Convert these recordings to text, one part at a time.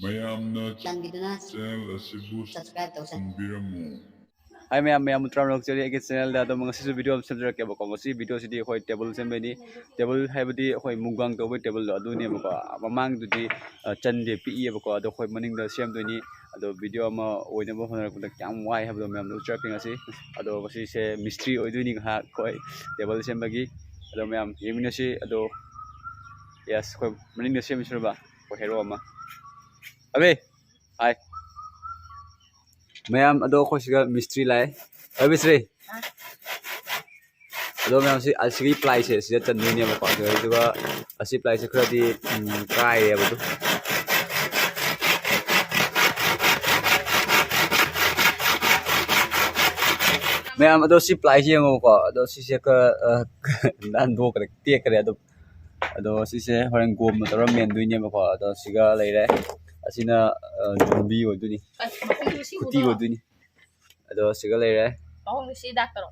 Myamna channel asibu subscribe. Hi myam Thagad channel da mga sisu video samjara ke bako ngasi video sidi hoi table sembeni table haibadi hoi mukbang to table adu ne bako mamang dudi chande pi bako ado hoi maning da sem doni ado video ama oina bo honar ko kyam wai habdo myam no chaping asi ado ngasi se mystery oiduni ha koi table sembagi ado myam yeminasi ado yes hoi maning da sem surba ko hero ama abe hi myam ado khosiga mystery lai abisri ado myam si asigi plai se sida chandu ne ba ko aduga asi plai se khra di kai ya bu myam ado si plai se ngo ko ado si se ka dan do ka te kare ado si se horen gom ma tora men du ne ba ko ado siga lai re asina dumbi o du ni kuti o du ni ado siga lai re si doctor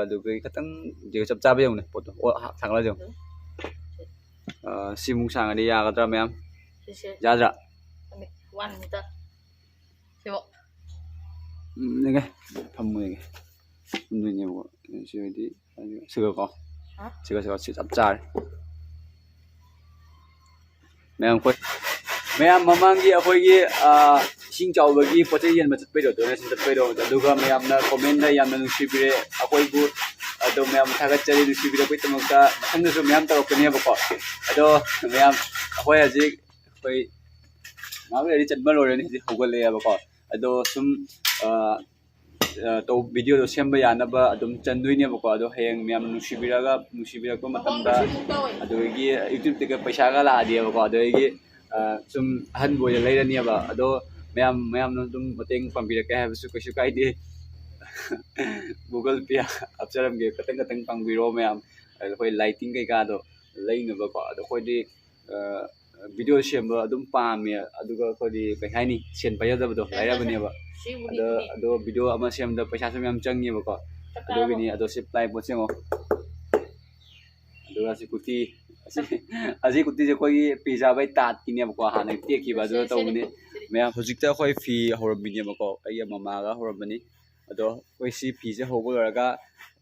được cái tăng giờ chập cha bây giờ này, bộ thằng là gì? Sim sang ở đây à cái em, giá dạ. One meter. Sibo. Này cái, thầm mười cái, mười nhiều cái, xíu đi, xíu có, xíu chập cha. Myam mamang gi akhoi gi sing chaw bagi poche yen ma chatpai do donation chatpai do aduga myam na comment da yam na nungsibire akhoi bu ado myam thagat chari nungsibire koi tamaka mathang su myam tarokne ba ko ado myam akhoi aji koi ma be ri chatma lo re ni ji hogale ba ko ado sum to video do semba yana ba adum chandui ne ba ko ado heng myam nungsibira ko matam da ado gi youtube te ga paisa ga la dia ba ko ado gi sum han boy lai rani ba ado myam no dum mateng pangbiu ka ha su kaisu kai di google pay apcharam ge katang pangbiu myam hoi lighting kai ka do lai no ba ko ado hoi di video semba adum pam me aduga ko di kai hai ni sen pa ya da do lai ra bani ba ado video ama sem da paisa sum yam chang ni ba ko ado gi ni ado supply po chengo ado asi kuti aji kuti je koi pizza bai tat kini ba ko ha na te ki ba do to ni me hojikta khoi fi horobini ba ko ai mama ga horobani ado koi si fi je hobo ga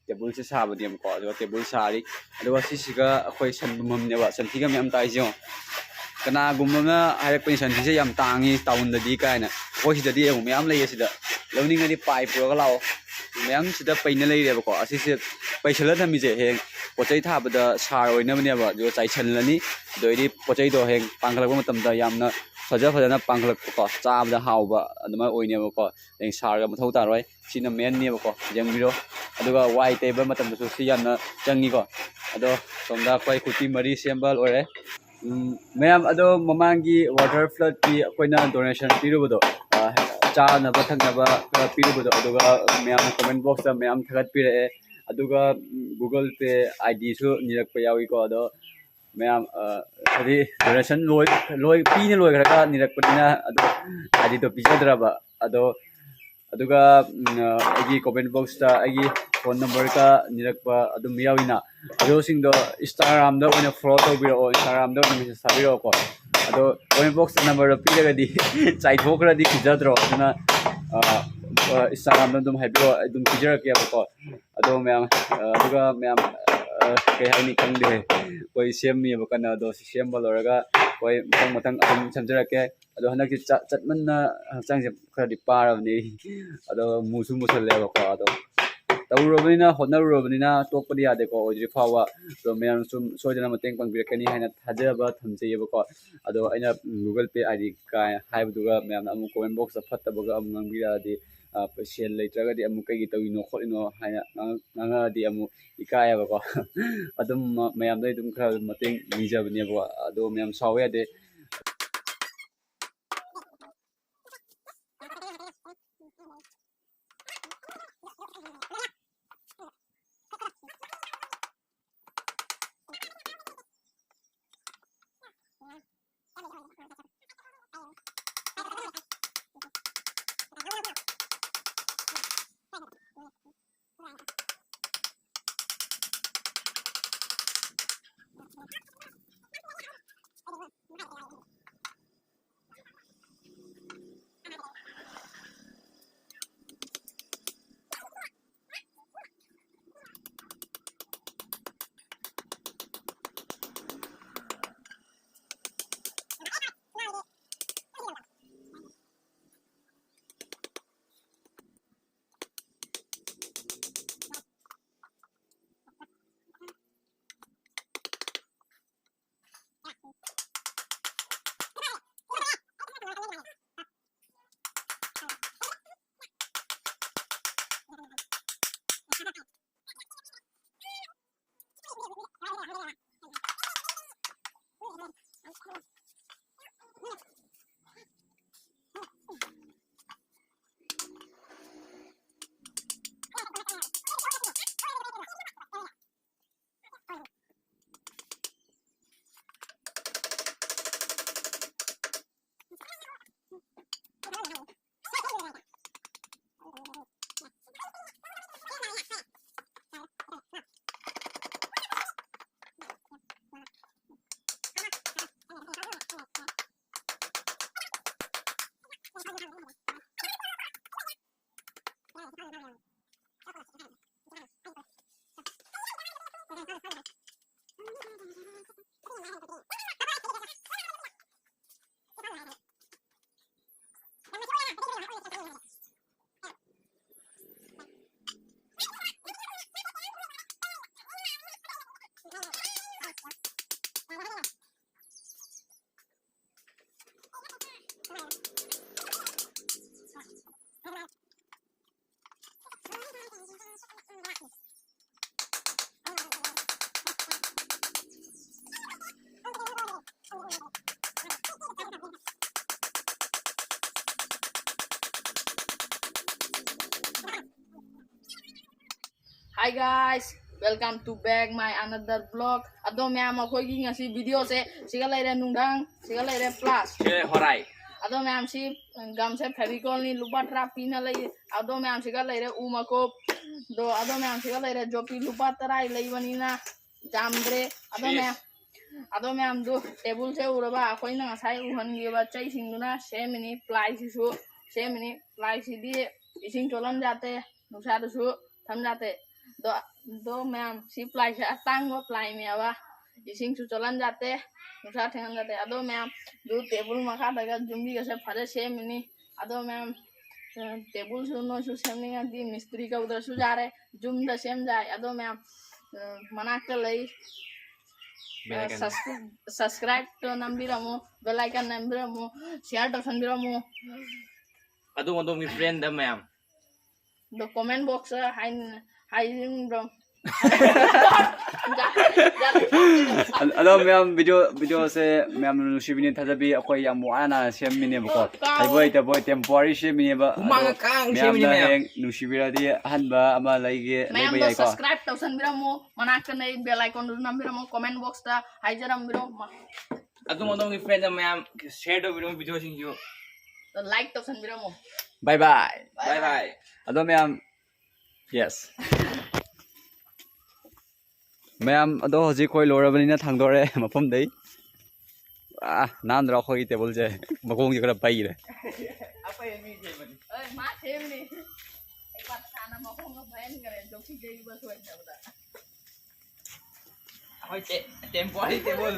table se sa ba dem ko ado table sari ado si siga khoi sanmam ne ba santi ga myam tai jo kana gumna ai pe santi se yam tangi town da di kai na khoi da di e myam lai sida lawning ani pai pro ga lao myam sida paina lai re ba ko asi se paisala thami je heng pochai tha ba da sar oina bane ba jo chai chan lani doidi pochai do heng pangkhalak ba matam da yamna fajana pangkhalak ko cha ba da haw ba aduma oine ba ko heng sar ga mathau ta roi sina men ne ba ko jang biro aduga wai te ba matam da su si yamna changi ko ado somda koi kuti mari sembal ore myam ado mamangi water flood ki koina donation piru bodo cha na ba thang na ba piru bodo aduga myam comment box da myam thagat pire aduga google pay id su nirak pa yawi ko ado myam adi donation loi pi ne loi khara ka nirak pa dina ado id to pijadra ba ado aduga agi comment box ta agi phone number ka nirak pa adum yawina ado sing do instagram da ona follow to biro instagram da message sabiro ko ado comment box number pi daga di chai thokra di pijadro na instagram da dum haibiro dum pijara ke ba ko ado myam aduga myam kai hai ni kang de koi sem mi ba kana do sem ba loraga koi matang adum samjara ke ado hanak ki chatman na chang je khara di par ni ado musu musal le ba ko ado tawrobina honarobina tokpadi ade ko ojri fawa do myam sum soidana mateng pangbirakani haina thajaba thamjei ba ko ado aina google pay id ka haibuga myam amu comment box fattabaga amu ngangbira di sel leitraga di amu kai to ino kholino haina nganga di amu ikaya ba ko adum myam dai dum khara mateng nijabne ba ado myam sawe ade Hi guys, welcome to back my another vlog. Ado myam akhoigi ngasi video se siga laire nungdang siga laire plus. Che horai. Ado myam si gam se fevicol ni lupa trapi na lai. Ado myam siga laire umako do ado myam siga laire jopi lupa tarai lai bani na jambre. Ado myam do table se uraba akhoi na ngasai uhan gi ba chai khngdraba se mini ply si su se mini ply si di ising cholan jate nusa do su tham jate do myam si ply se atang wa ply me aba ising su cholan jate nusa thengan jate ado myam do table makha daga jumbi ga se phare se mini ado myam table su no su semni di mistri ka udar su jare jum da sem jai ado myam manak lai subscribe to nambiramu bell icon nambiramu share to sanbiramu adong mi friend da ma'am the comment box hi bro ado myam video se myam nu shibini thajabi akoi yam wana sem mini ba ko ai boy temporary se mini ba kumanga kang se mini myam nu shibira di hanba ama laige myam lebe ai ko subscribe to sanbiramu manak nei bell icon nambiramu comment box ta hi jaram biro adong mi friend da ma'am share do video sing you like to sanbiramu bye bye ado myam yes ma'am अदो हजी कोई लोरबनी थांदोरे मफम दई नांद्रा खोई table जे मकोंग जी करा पाई रे मा थेमनी एक बार खाना मकोंग बहन करे जो की गई बस होई जाबदा होय टेम्पोरी टेबल